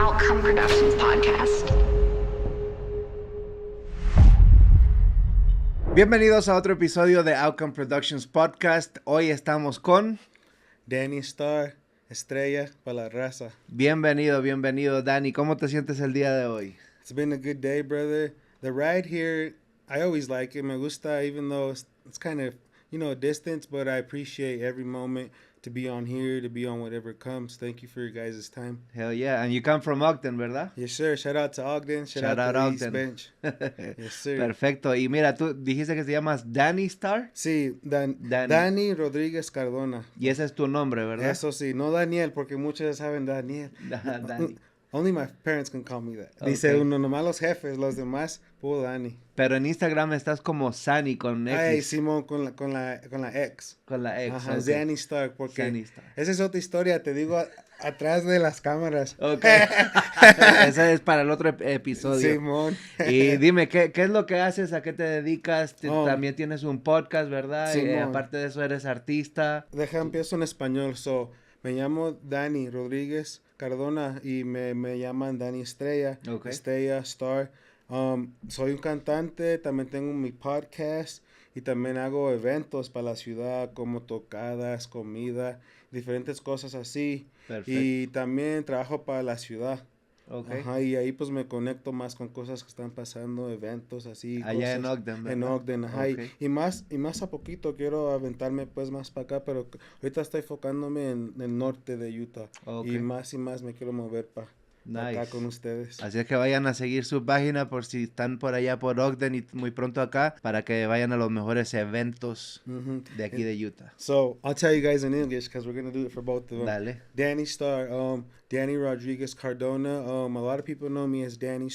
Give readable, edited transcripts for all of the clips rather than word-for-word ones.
Outcome Productions Podcast. Bienvenidos a otro episodio de Outcome Productions Podcast. Hoy estamos con Dani Star, estrella para la raza. bienvenido Dani. ¿Cómo te sientes el día de hoy? It's been a good day, brother. The ride here, I always like it. Me gusta, even though it's kind of, distance, but I appreciate every moment to be on here, to be on whatever comes. Thank you for your guys' time. Hell yeah. And you come from Ogden, ¿verdad? Yes, sir. Shout out to Ogden. Shout out to the East Bench. Yes, sir. Perfecto. Y mira, tú dijiste que te llamas Dani Star. Sí, Dani Rodríguez Cardona. Y ese es tu nombre, ¿verdad? Eso sí, no Daniel, porque muchos saben Daniel. Dani. Only my parents can call me that. Okay. Dice uno, nomás los jefes, los demás, puro Dani. Pero en Instagram estás como Sani con X. Ay, Simón, con la X. Con la X. Ajá, Okay. Dani Stark, porque Dani Star. esa es otra historia, te digo, atrás de las cámaras. Ok. Ese es para el otro episodio. Simón. Y dime, ¿qué es lo que haces? ¿A qué te dedicas? También Oh. tienes un podcast, ¿verdad? Y Simón. aparte de eso, eres artista. Empiezo en español. Me llamo Dani Rodríguez Cardona y me llaman Dani Estrella. Okay. Estrella, Star. Soy un cantante, también tengo mi podcast y también hago eventos para la ciudad como tocadas, comida, diferentes cosas así. Perfecto. Y también trabajo para la ciudad. Okay. Ajá, y ahí pues me conecto más con cosas que están pasando, eventos así. Allá cosas, en Ogden, ¿verdad? En Ogden, ajá. Okay. Y más a poquito quiero aventarme pues más para acá, pero ahorita estoy enfocándome en el norte de Utah. Okay. Y más me quiero mover para acá con ustedes. Así es que vayan a seguir su página por si están por allá por Ogden y muy pronto acá para que vayan a los mejores eventos de aquí de Utah. So, I'll tell you guys in English because we're going to do it for both of them. Dale. Dani Star, Dani Rodriguez Cardona. A lot of people know me as Dani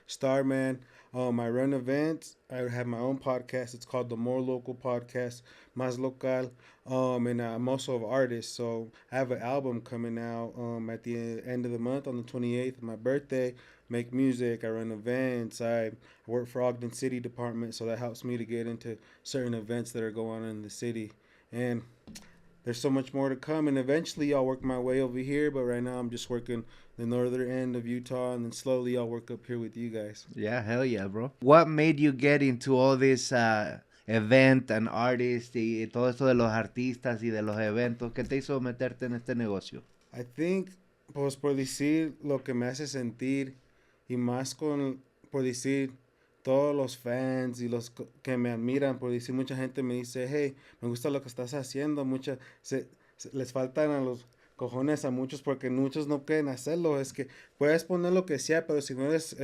Starman. I run events. I have my own podcast. It's called the More Local Podcast, Más Local. And I'm also an artist. So I have an album coming out at the end of the month on the 28th, my birthday. Make music. I run events. I work for Ogden City Department, so that helps me to get into certain events that are going on in the city. And there's so much more to come, and eventually I'll work my way over here, but right now I'm just working the northern end of Utah, and then slowly I'll work up here with you guys. Yeah, hell yeah, bro. What made you get into all this event and artist y todo esto de los artistas y de los eventos? ¿Qué te hizo meterte en este negocio? I think, pues por decir lo que me hace sentir, y más por decir todos los fans y los que me admiran, por decir mucha gente me dice, hey, me gusta lo que estás haciendo, les faltan a los cojones a muchos porque muchos no quieren hacerlo. Es que puedes poner lo que sea, pero si no eres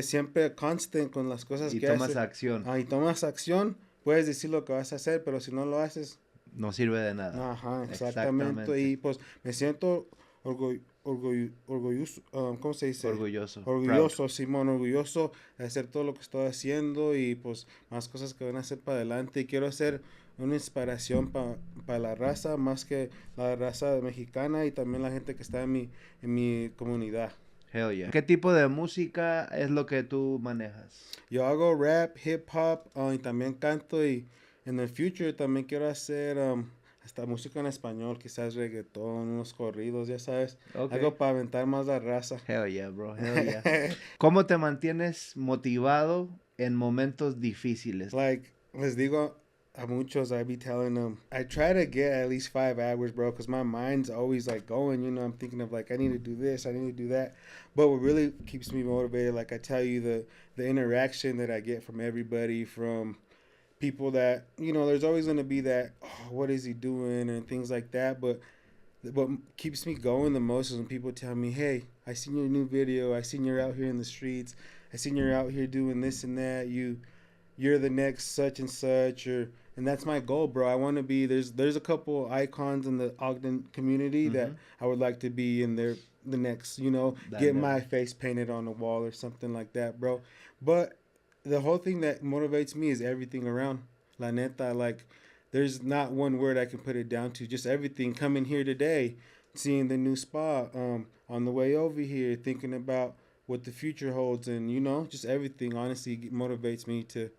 siempre constant con las cosas y que tomas haces, acción. Y tomas acción, puedes decir lo que vas a hacer, pero si no lo haces, no sirve de nada. Ajá, exactamente. Y pues me siento orgulloso, ¿cómo se dice? Orgulloso. Orgulloso, Simón, orgulloso de hacer todo lo que estoy haciendo y pues más cosas que van a hacer para adelante. Y quiero ser una inspiración para la raza, más que la raza mexicana y también la gente que está en mi comunidad. Hell yeah. ¿Qué tipo de música es lo que tú manejas? Yo hago rap, hip hop y también canto, y en el future también quiero hacer hasta música en español, quizás reggaetón, unos corridos, ya sabes. Okay. Algo para aventar más la raza. Hell yeah, bro. Hell yeah. ¿Cómo te mantienes motivado en momentos difíciles? Like, les digo a muchos, I be telling them, I try to get at least 5 hours, bro, because my mind's always like going, I'm thinking of like, I need to do this, I need to do that. But what really keeps me motivated, like I tell you, the interaction that I get from everybody, from people that, there's always going to be that, oh, what is he doing, and things like that. But what keeps me going the most is when people tell me, hey, I seen your new video, I seen you're out here in the streets, I seen you're out here doing this and that, you're the next such and such, and that's my goal, bro. I want to be, there's a couple icons in the Ogden community that I would like to be in the next, get my face painted on the wall or something like that, bro. But the whole thing that motivates me is everything around. La neta, like, there's not one word I can put it down to. Just everything. Coming here today, seeing the new spot, on the way over here, thinking about what the future holds, and just everything. Honestly, motivates me to.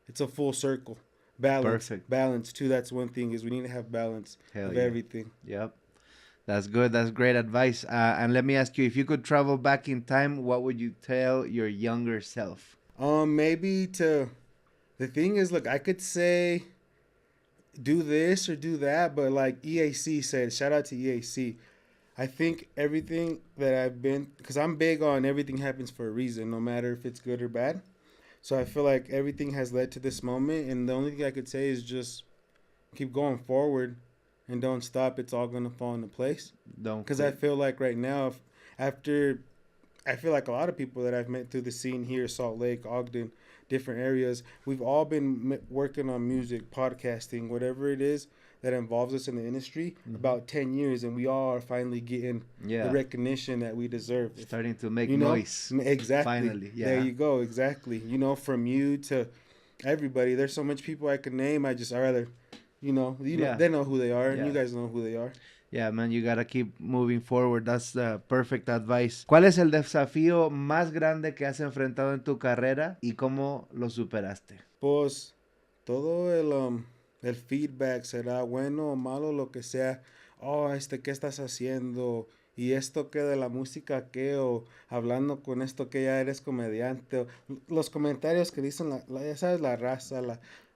It's a full circle. Balance. Perfect. Balance too. That's one thing, is we need to have balance of everything. Yep. That's good. That's great advice. And let me ask you, if you could travel back in time, what would you tell your younger self? Maybe to the thing is, look, I could say do this or do that, but like EAC said, shout out to EAC. I think everything that I've been, because I'm big on everything happens for a reason, no matter if it's good or bad. So I feel like everything has led to this moment, and the only thing I could say is just keep going forward and don't stop. It's all gonna fall into place. Don't Because I quit. feel like right now, after I feel like a lot of people that I've met through the scene here, Salt Lake, Ogden, different areas, we've all been working on music, podcasting, whatever it is that involves us in the industry, about 10 years, and we all are finally getting the recognition that we deserve. Starting to make You know, noise. exactly. Finally, yeah. There you go, exactly. You know, from you to everybody, there's so much people I could name. I rather, Yeah. they know who they are, and Yeah. you guys know who they are. Yeah, man, you gotta keep moving forward. That's the perfect advice. ¿Cuál es el desafío más grande que has enfrentado en tu carrera y cómo lo superaste? Pues todo el feedback será bueno o malo, lo que sea. Oh, ¿qué estás haciendo? Y esto que de la música que, o hablando con esto que ya eres comediante, o los comentarios que dicen, ya sabes, la raza,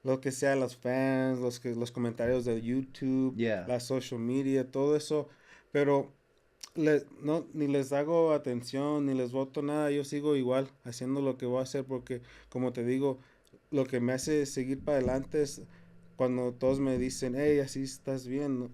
lo que sea, los fans, los comentarios de YouTube, Yeah. la social media, todo eso. Pero no, ni les hago atención, ni les voto nada. Yo sigo igual haciendo lo que voy a hacer porque, como te digo, lo que me hace seguir para adelante es cuando todos me dicen, hey, así estás bien, ¿no?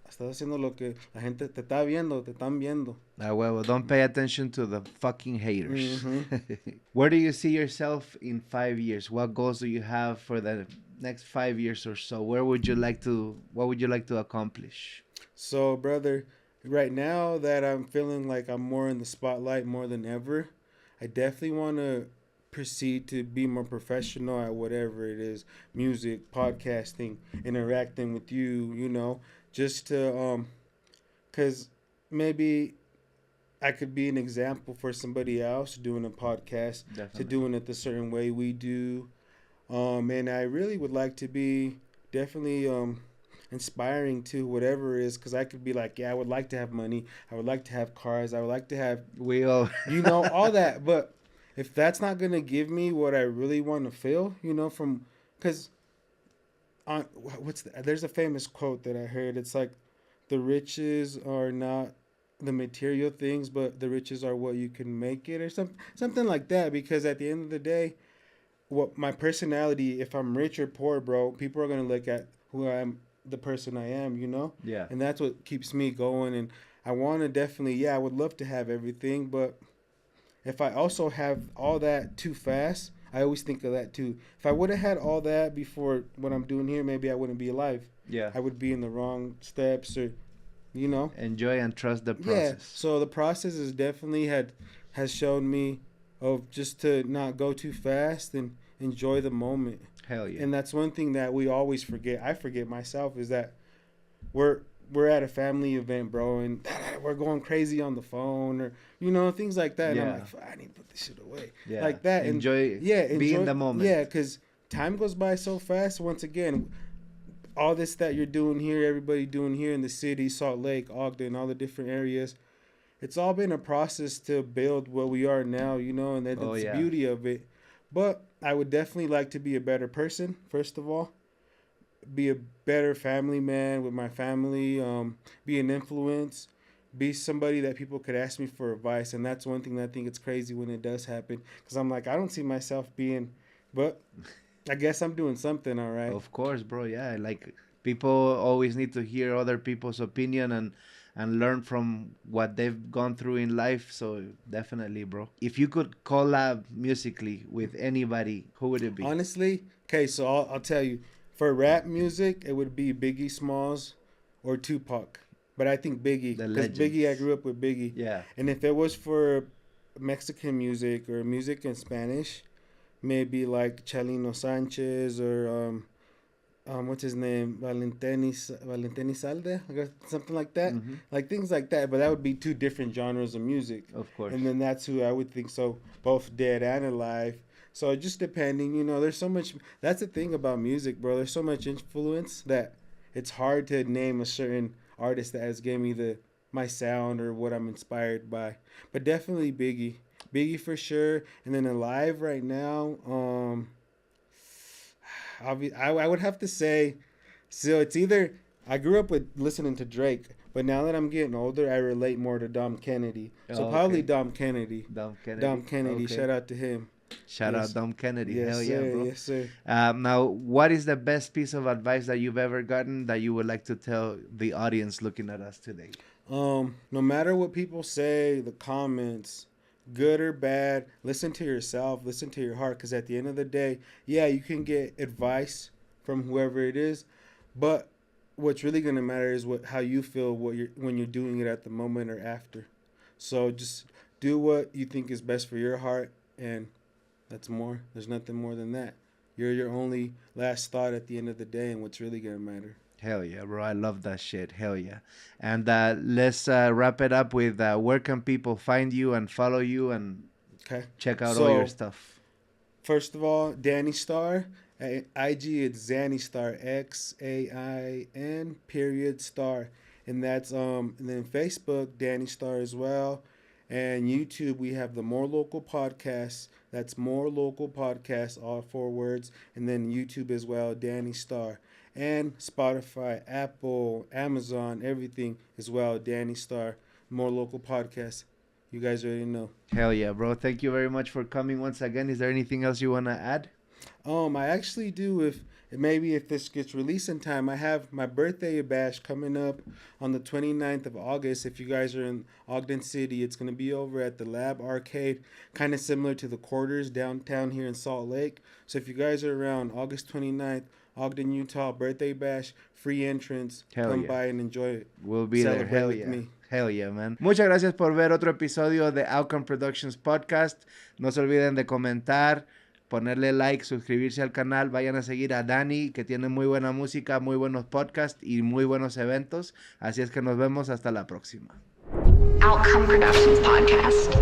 Estás haciendo lo que la gente te está viendo, te están viendo. Ah, huevo, don't pay attention to the fucking haters. Mhm. Where do you see yourself in 5 years? What goals do you have for the next 5 years or so? What would you like to accomplish? So, brother, right now that I'm feeling like I'm more in the spotlight more than ever, I definitely want to proceed to be more professional at whatever it is, music, podcasting, interacting with you, just to cuz maybe I could be an example for somebody else doing a podcast, to Definitely. doing it the certain way we do. And I really would like to be definitely inspiring to whatever it is, because I could be like, yeah, I would like to have money, I would like to have cars, I would like to have We all all that. But if that's not gonna give me what I really want to feel, from, because on there's a famous quote that I heard. It's like, the riches are not the material things, but the riches are what you can make it, or something like that. Because at the end of the day, what my personality, if I'm rich or poor, bro, people are gonna look at who I am, the person I am. Yeah. And that's what keeps me going. And I want to definitely, I would love to have everything, but if I also have all that too fast, I always think of that too. If I would have had all that before what I'm doing here, maybe I wouldn't be alive. Yeah. I would be in the wrong steps, or Enjoy and trust the yeah. process. So the process is definitely has shown me of just to not go too fast and enjoy the moment. Hell yeah. And that's one thing that we always forget. I forget myself, is that we're at a family event, bro, and we're going crazy on the phone, or things like that. And I'm Yeah. like, "Fuck, I need to put this shit away." Yeah. Like that. And Enjoy be in the moment. Yeah, because time goes by so fast. Once again, all this that you're doing here, everybody doing here in the city, Salt Lake, Ogden, all the different areas, it's all been a process to build what we are now, and that's the beauty of it. But I would definitely like to be a better person, first of all. Be a better family man with my family, be an influence, be somebody that people could ask me for advice. And that's one thing that I think it's crazy when it does happen, because I'm like, I don't see myself being, but I guess I'm doing something, all right. Of course, bro. Yeah, like people always need to hear other people's opinion and learn from what they've gone through in life. So definitely, bro. If you could collab musically with anybody, who would it be? Honestly, okay, so I'll tell you, for rap music, it would be Biggie Smalls or Tupac. But I think Biggie, The because legends. Biggie, I grew up with Biggie. Yeah. And if it was for Mexican music or music in Spanish, maybe like Chalino Sanchez or what's his name, Valentini Salde, I guess, something like that, like things like that. But that would be two different genres of music, Of course. and then that's who I would think. So both dead and alive. So just depending, there's so much. That's the thing about music, bro. There's so much influence that it's hard to name a certain artist that has gave me the my sound or what I'm inspired by. But definitely Biggie for sure. And then alive right now, I would have to say, so it's either I grew up with listening to Drake, but now that I'm getting older, I relate more to Dom Kennedy. So probably Dom Kennedy. Dom Kennedy. Dom Kennedy. Okay. Shout out to him. Shout out Dom Kennedy. Yes, Hell sir. yeah, bro. Yes, sir. Now, what is the best piece of advice that you've ever gotten that you would like to tell the audience looking at us today? No matter what people say, the comments, good or bad, listen to yourself, listen to your heart, because at the end of the day, yeah, you can get advice from whoever it is, but what's really going to matter is how you feel when you're doing it at the moment or after. So just do what you think is best for your heart, and that's more. There's nothing more than that. You're your only last thought at the end of the day, and what's really going to matter. Hell yeah, bro. I love that shit. Hell yeah. And let's wrap it up with where can people find you and follow you and check out all your stuff? First of all, Dani Star. At IG, it's XANI Star, XAIN_star. And that's and then Facebook, Dani Star as well. And YouTube, we have the More Local Podcast. That's More Local Podcast, all 4 words. And then YouTube as well, Dani Star. And Spotify, Apple, Amazon, everything as well, Dani Star, More Local Podcast. You guys already know. Hell yeah, bro. Thank you very much for coming once again. Is there anything else you want to add? I actually do. If this gets released in time, I have my birthday bash coming up on the 29th of August. If you guys are in Ogden City, it's going to be over at the Lab Arcade, kind of similar to the Quarters downtown here in Salt Lake. So if you guys are around August 29th, Ogden, Utah, birthday bash, free entrance. Come by and enjoy it. We'll be there. Hell yeah. Me. Hell yeah, man. Muchas gracias por ver otro episodio de Outcome Productions Podcast. No se olviden de comentar, ponerle like, suscribirse al canal. Vayan a seguir a Dani, que tiene muy buena música, muy buenos podcasts y muy buenos eventos. Así es que nos vemos hasta la próxima. Outcome Productions Podcast.